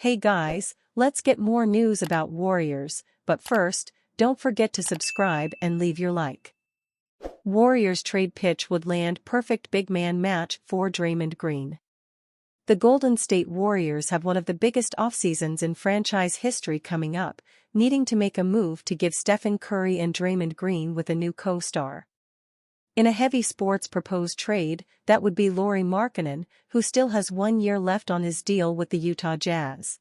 Hey guys, let's get more news about Warriors, but first, don't forget to subscribe and leave your like. Warriors trade pitch would land perfect big man match for Draymond Green. The Golden State Warriors have one of the biggest offseasons in franchise history coming up, needing to make a move to give Stephen Curry and Draymond Green with a new co-star. In a heavy sports proposed trade, that would be Lauri Markkanen, who still has 1 year left on his deal with the Utah Jazz.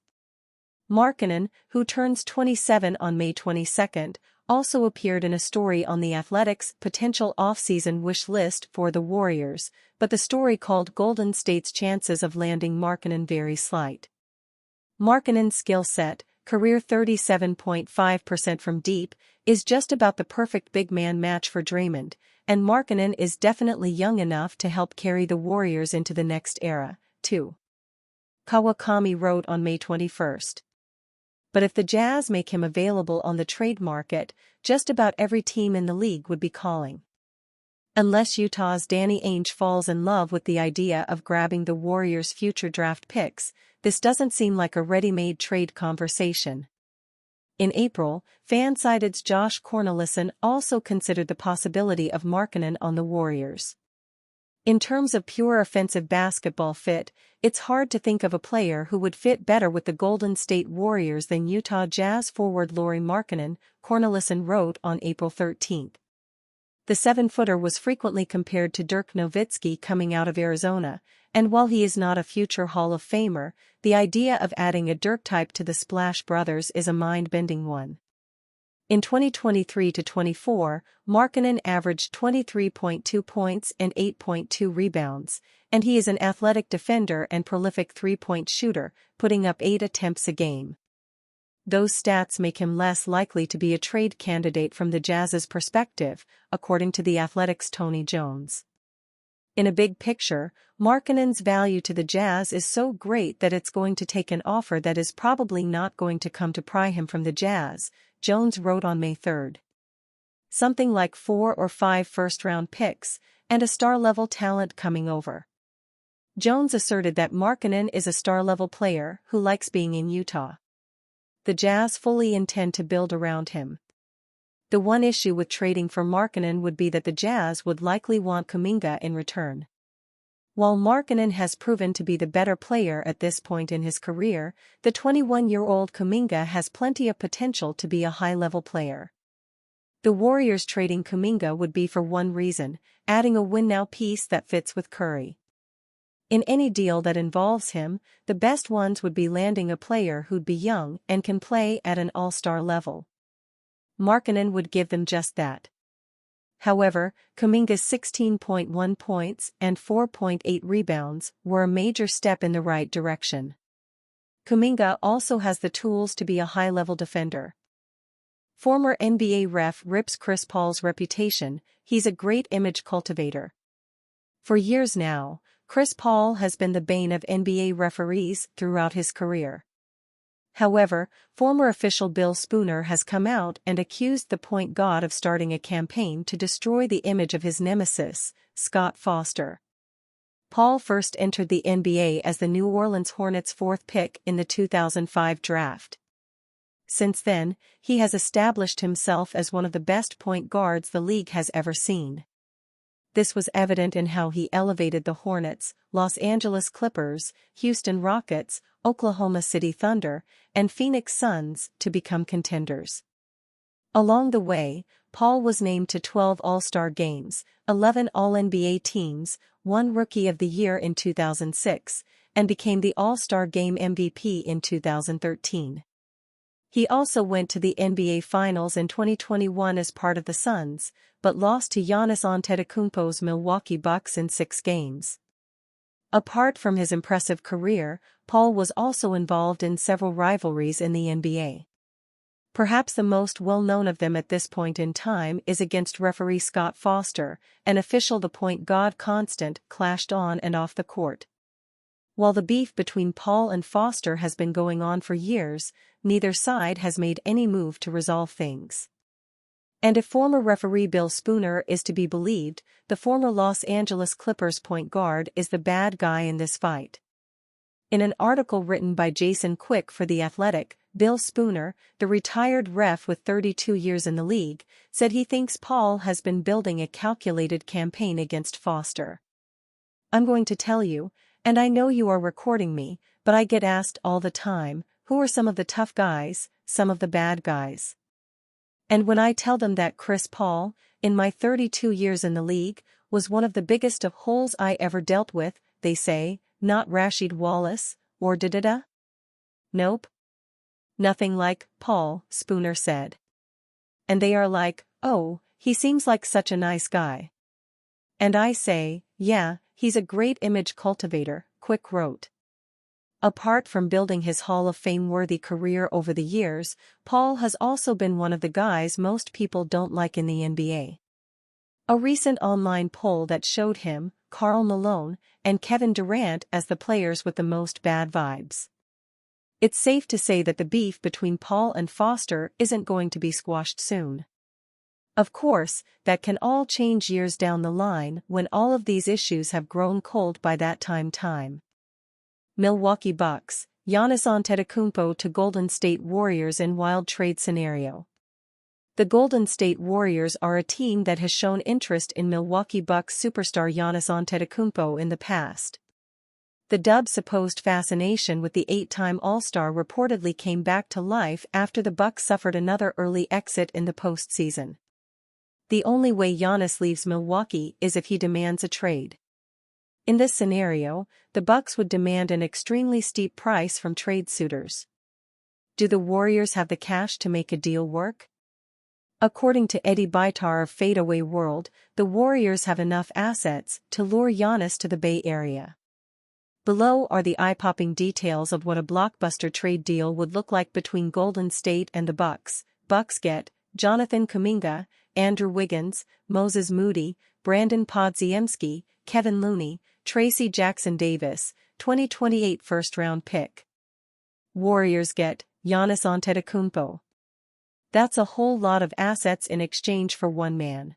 Markkanen, who turns 27 on May 22, also appeared in a story on The Athletic's potential offseason wish list for the Warriors, but the story called Golden State's chances of landing Markkanen very slight. Markkanen's skill set, career 37.5% from deep, is just about the perfect big man match for Draymond, and Markkanen is definitely young enough to help carry the Warriors into the next era, too. Kawakami wrote on May 21. But if the Jazz make him available on the trade market, just about every team in the league would be calling. Unless Utah's Danny Ainge falls in love with the idea of grabbing the Warriors' future draft picks, this doesn't seem like a ready-made trade conversation. In April, Fansided's Josh Cornelison also considered the possibility of Markkanen on the Warriors. In terms of pure offensive basketball fit, it's hard to think of a player who would fit better with the Golden State Warriors than Utah Jazz forward Lauri Markkanen, Cornelison wrote on April 13. The 7-footer was frequently compared to Dirk Nowitzki coming out of Arizona, and while he is not a future Hall of Famer, the idea of adding a Dirk type to the Splash Brothers is a mind-bending one. In 2023-24, Markkanen averaged 23.2 points and 8.2 rebounds, and he is an athletic defender and prolific three-point shooter, putting up 8 attempts a game. Those stats make him less likely to be a trade candidate from the Jazz's perspective, according to The Athletic's Tony Jones. In a big picture, Markkanen's value to the Jazz is so great that it's going to take an offer that is probably not going to come to pry him from the Jazz, Jones wrote on May 3. Something like 4 or 5 first-round picks, and a star-level talent coming over. Jones asserted that Markkanen is a star-level player who likes being in Utah. The Jazz fully intend to build around him. The one issue with trading for Markkanen would be that the Jazz would likely want Kuminga in return. While Markkanen has proven to be the better player at this point in his career, the 21-year-old Kuminga has plenty of potential to be a high-level player. The Warriors trading Kuminga would be for one reason, adding a win-now piece that fits with Curry. In any deal that involves him, the best ones would be landing a player who'd be young and can play at an all-star level. Markkanen would give them just that. However, Kuminga's 16.1 points and 4.8 rebounds were a major step in the right direction. Kuminga also has the tools to be a high-level defender. Former NBA ref rips Chris Paul's reputation, he's a great image cultivator. For years now, Chris Paul has been the bane of NBA referees throughout his career. However, former official Bill Spooner has come out and accused the point guard of starting a campaign to destroy the image of his nemesis, Scott Foster. Paul first entered the NBA as the New Orleans Hornets' 4th pick in the 2005 draft. Since then, he has established himself as one of the best point guards the league has ever seen. This was evident in how he elevated the Hornets, Los Angeles Clippers, Houston Rockets, Oklahoma City Thunder, and Phoenix Suns to become contenders. Along the way, Paul was named to 12 All-Star games, 11 All-NBA teams, won Rookie of the Year in 2006, and became the All-Star Game MVP in 2013. He also went to the NBA Finals in 2021 as part of the Suns, but lost to Giannis Antetokounmpo's Milwaukee Bucks in 6 games. Apart from his impressive career, Paul was also involved in several rivalries in the NBA. Perhaps the most well-known of them at this point in time is against referee Scott Foster, an official the point guard constant clashed on and off the court. While the beef between Paul and Foster has been going on for years, neither side has made any move to resolve things. And if former referee Bill Spooner is to be believed, the former Los Angeles Clippers point guard is the bad guy in this fight. In an article written by Jason Quick for The Athletic, Bill Spooner, the retired ref with 32 years in the league, said he thinks Paul has been building a calculated campaign against Foster. "I'm going to tell you, and I know you are recording me, but I get asked all the time, who are some of the tough guys, some of the bad guys? And when I tell them that Chris Paul, in my 32 years in the league, was one of the biggest of holes I ever dealt with, they say, not Rashid Wallace, or da-da-da? Nope. Nothing like Paul," Spooner said. "And they are like, oh, he seems like such a nice guy. And I say, yeah, he's a great image cultivator," Quick wrote. Apart from building his Hall of Fame-worthy career over the years, Paul has also been one of the guys most people don't like in the NBA. A recent online poll that showed him, Karl Malone, and Kevin Durant as the players with the most bad vibes. It's safe to say that the beef between Paul and Foster isn't going to be squashed soon. Of course, that can all change years down the line when all of these issues have grown cold by that time. Milwaukee Bucks, Giannis Antetokounmpo to Golden State Warriors in wild trade scenario. The Golden State Warriors are a team that has shown interest in Milwaukee Bucks superstar Giannis Antetokounmpo in the past. The Dubs' supposed fascination with the 8-time All-Star reportedly came back to life after the Bucks suffered another early exit in the postseason. The only way Giannis leaves Milwaukee is if he demands a trade. In this scenario, the Bucks would demand an extremely steep price from trade suitors. Do the Warriors have the cash to make a deal work? According to Eddie Bitar of Fadeaway World, the Warriors have enough assets to lure Giannis to the Bay Area. Below are the eye-popping details of what a blockbuster trade deal would look like between Golden State and the Bucks. Bucks get Jonathan Kuminga, Andrew Wiggins, Moses Moody, Brandon Podziemski, Kevin Looney, Tracy Jackson-Davis, 2028 first-round pick. Warriors get Giannis Antetokounmpo. That's a whole lot of assets in exchange for one man.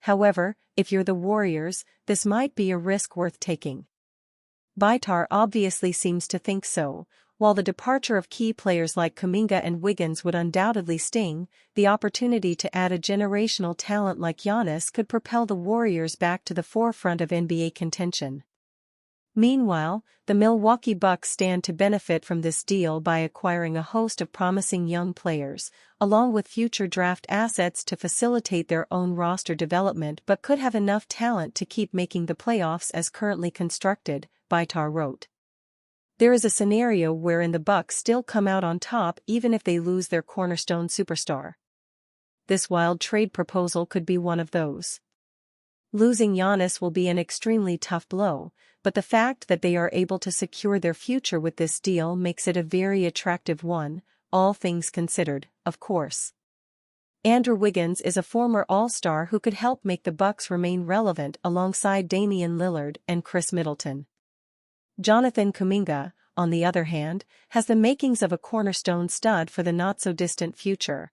However, if you're the Warriors, this might be a risk worth taking. Bitar obviously seems to think so. While the departure of key players like Kuminga and Wiggins would undoubtedly sting, the opportunity to add a generational talent like Giannis could propel the Warriors back to the forefront of NBA contention. Meanwhile, the Milwaukee Bucks stand to benefit from this deal by acquiring a host of promising young players, along with future draft assets to facilitate their own roster development, but could have enough talent to keep making the playoffs as currently constructed, Bitar wrote. There is a scenario wherein the Bucks still come out on top even if they lose their cornerstone superstar. This wild trade proposal could be one of those. Losing Giannis will be an extremely tough blow, but the fact that they are able to secure their future with this deal makes it a very attractive one, all things considered, of course. Andrew Wiggins is a former All-Star who could help make the Bucks remain relevant alongside Damian Lillard and Chris Middleton. Jonathan Kuminga, on the other hand, has the makings of a cornerstone stud for the not-so-distant future.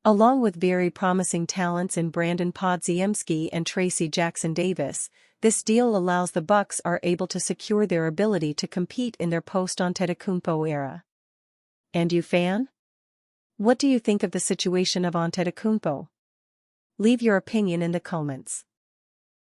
Along with very promising talents in Brandon Podziemski and Tracy Jackson-Davis, this deal allows the Bucks are able to secure their ability to compete in their post-Antetokounmpo era. And you fan? What do you think of the situation of Antetokounmpo? Leave your opinion in the comments.